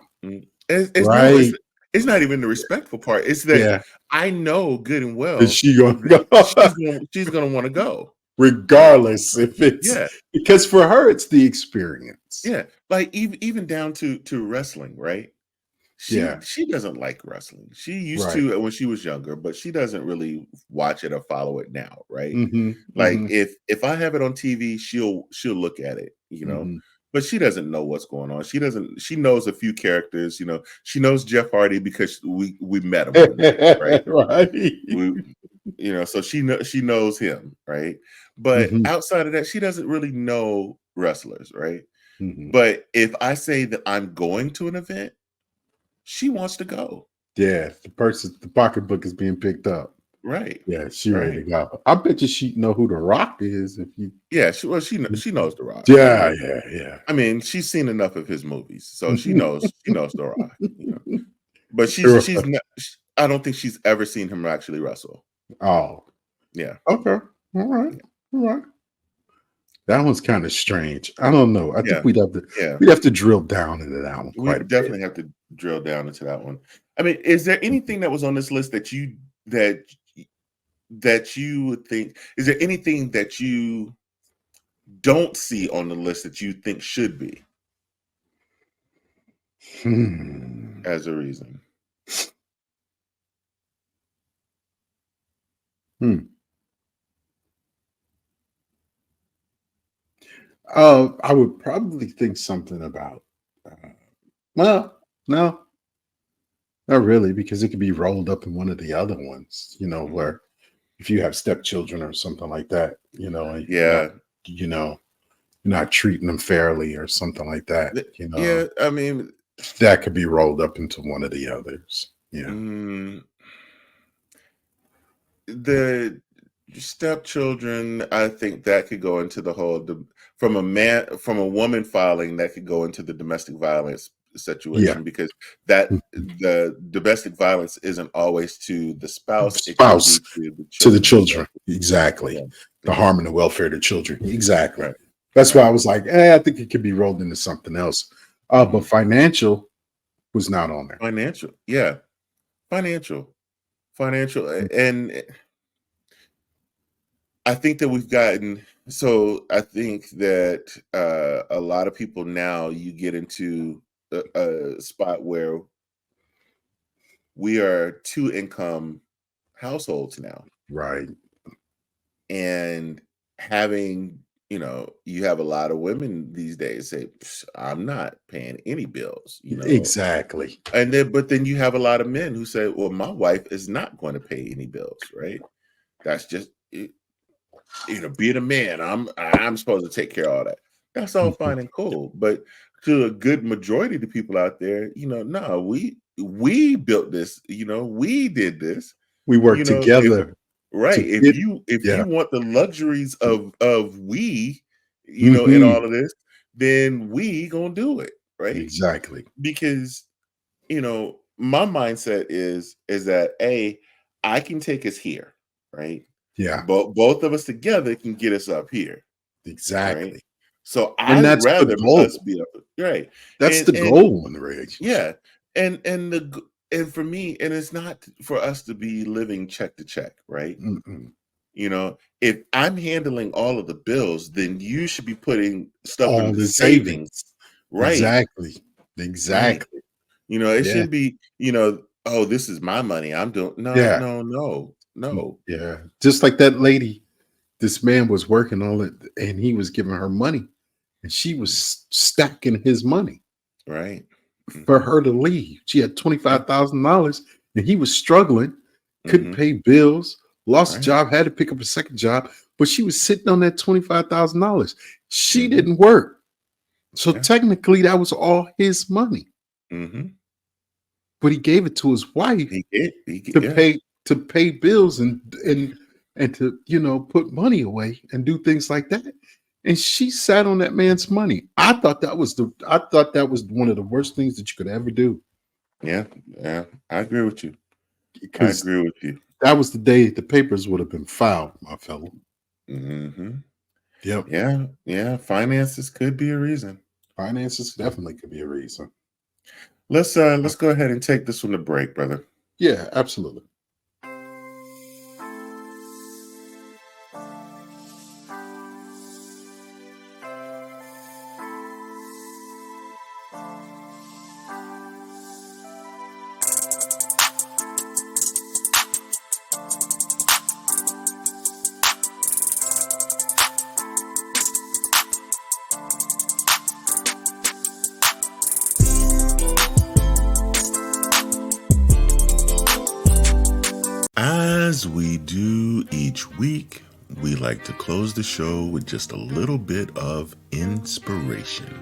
It's no, right? it's not even the respectful part. It's that Yeah. I know good and Is well she gonna that go? she's gonna want to go, right? Regardless if it's Yeah, because for her, it's the experience. yeah. Like even down to wrestling, right? Yeah, She doesn't like wrestling. She used right. to when she was younger, but she doesn't really watch it or follow it now, right? Mhm, Like mhm, if I have it on TV, she'll look at it. mhm. But she doesn't know what's going on. She knows a few characters. She knows Jeff Hardy because we met him one night, right? Right. We so she knows him, right? But Mhm, outside of that, she doesn't really know wrestlers, right? mhm. But if I say that I'm going to an event, she wants to go. Yeah, the pocketbook is being picked up. Right. Yeah, she ready to Right. go. I bet you she know who The Rock is if you Yeah, she knows The Rock. Yeah, yeah, yeah. I mean, she's seen enough of his movies, so she knows The Rock. But she's not I don't think she's ever seen him actually wrestle. Oh, Yeah. okay. All right. Yeah. All right. That one's kind of strange. I don't know. I think Yeah. Yeah. we'd have to drill down into that one We quite a bit. definitely have to drill down into that one. I mean, is there anything that was on this list that that you would think is there anything that you don't see on the list that you think should be Hmm. as a reason? Hmm. I would probably think something about. Well, no, not really, because it could be rolled up in one of the other ones. Mhm. Where if you have stepchildren or something like that, and Yeah. you know, you're not treating them fairly or something like that. Yeah, I mean, That could be rolled up into one of the others. Yeah. mm, the stepchildren, I think that could go into the whole from a woman filing that could go into the domestic violence Yeah. situation because that Mhm. the domestic violence isn't always to the spouse, it can Spouse be to the to the children as well. children. Exactly. Yeah. The Yeah. harm and the welfare of the children. Exactly. Right. That's why I Right. was like, I think it could be rolled into something else. But Mhm. financial was not on there. Financial. Yeah. Financial. Financial. And I think that I think that a lot of people now you get into a spot where we are two income households now. Right. And having, you have a lot of women these days say, "Psh, I'm not paying any bills. Exactly. But then you have a lot of men who say, well, my wife is not going to pay any bills, right? That's just being a man, I'm supposed to take care of all that. That's all Mhm. fine and cool. But to a good majority of the people out there, no, we built this, we did this. We work If together right, to if get you yeah. want the luxuries of we, in Mhm. all of this, then we gonna do it, right? Exactly. Because my mindset is that I can take us here, right? Yeah. Both of us together can get us up here, right? Exactly. So And I'd that's the rather us goal. be up, right? That's the And goal in the yeah, relationship. and for me, and it's not for us to be living check to check, right? Mm-mm. If I'm handling all of the bills, then you should be putting stuff All into the savings, savings. right? Exactly. Right. Exactly. It Yeah. shouldn't be, oh, this is my money. I'm doing no, Yeah. no, no, no. Yeah. Just like that lady, this man was working on it and he was giving her money and she was stacking his money Right. for Mhm. her to leave. She had Yeah. $25,000 and he was struggling, couldn't Mhm. pay bills, lost a Right. job, had to pick up a second job, but she was sitting on that $25,000. She Mhm. didn't work. So Yeah. technically that was all his money, Mhm. but he gave it to his wife Yeah. to pay bills and to put money away and do things like that. And she sat on that man's money. I thought that was one of the worst things that you could ever do Yeah. Yeah. I agree with you. I because agree with you. that was the day the papers would have been filed, my fellow. Mhm. Yep. Yeah. Finances could be a reason. Finances definitely could be a reason. Let's go ahead and take this one to break, brother. Yeah, absolutely. As we do each week, we like to close the show with just a little bit of inspiration.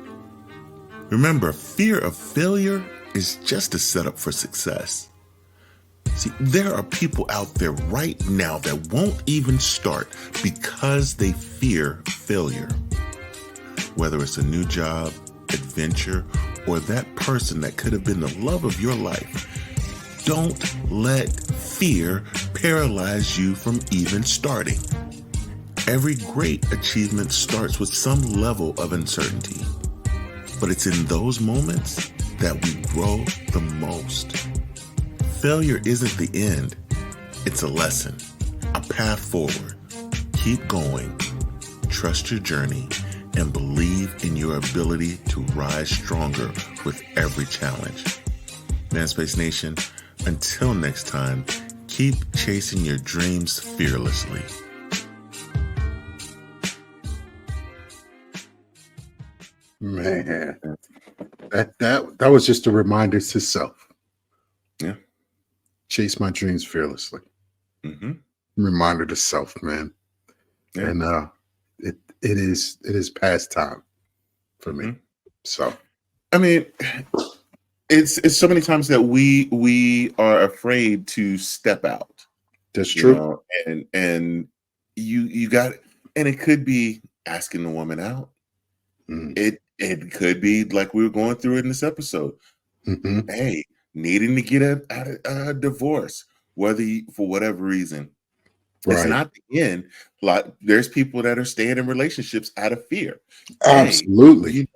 Remember, fear of failure is just a setup for success. See, there are people out there right now that won't even start because they fear failure. Whether it's a new job, adventure, or that person that could have been the love of your life, don't let fear paralyze you from even starting. Every great achievement starts with some level of uncertainty, but it's in those moments that we grow the most. Failure isn't the end, it's a lesson, a path forward. Keep going, trust your journey, and believe in your ability to rise stronger with every challenge. Manspace Nation, until next time, keep chasing your dreams fearlessly. Man, that was just a reminder to self. Yeah. Chase my dreams fearlessly. Mm-hmm. Reminder to self, man. Yeah. And it is past time for me. So, I mean, it's so many times that we are afraid to step out. That's true. And you got, and it could be asking the woman out. It could be like we were going through in this episode. Mm-hmm. Hey, needing to get a divorce, for whatever reason. Right. It's not the end. Like, there's people that are staying in relationships out of fear. Absolutely.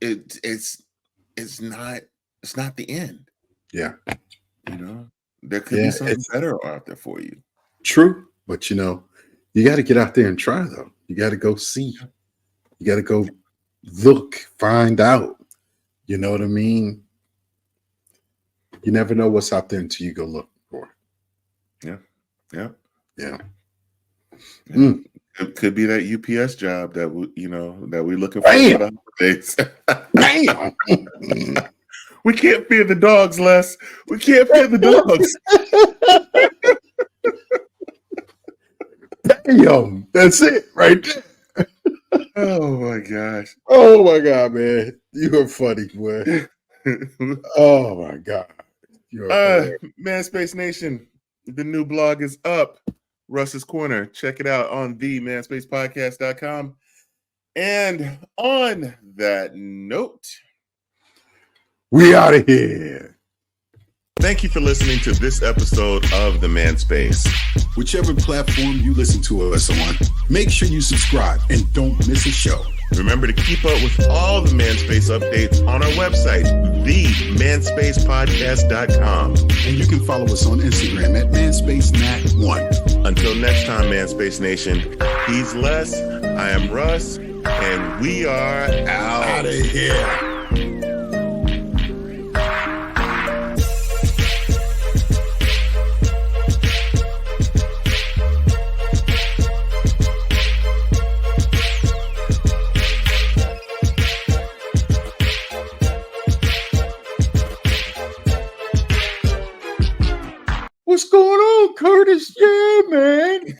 Hey, it's not the end. Yeah. There could be something better out there for you. True. But you got to get out there and try, though. You got to go see. You got to go look, find out. You know what I mean? You never know what's out there until you go look for it. Yeah. It could be that UPS job that we're looking for the holidays. Damn. We can't fear the dogs, Les. We can't fear the dogs. Damn. That's it right there. Oh my gosh. Oh my God, man. You are funny, boy. Oh my God. Manspace Nation, the new blog is up. Russ's Corner. Check it out on the manspacepodcast.com. And on that note, we out of here. Thank you for listening to this episode of The Manspace. Whichever platform you listen to us on, make sure you subscribe and don't miss a show. Remember to keep up with all the Manspace updates on our website, themanspacepodcast.com. And you can follow us on Instagram at ManspaceNat1. Until next time, Manspace Nation, he's Les, I am Russ, and we are out of here. What's going on, Curtis? Yeah, man.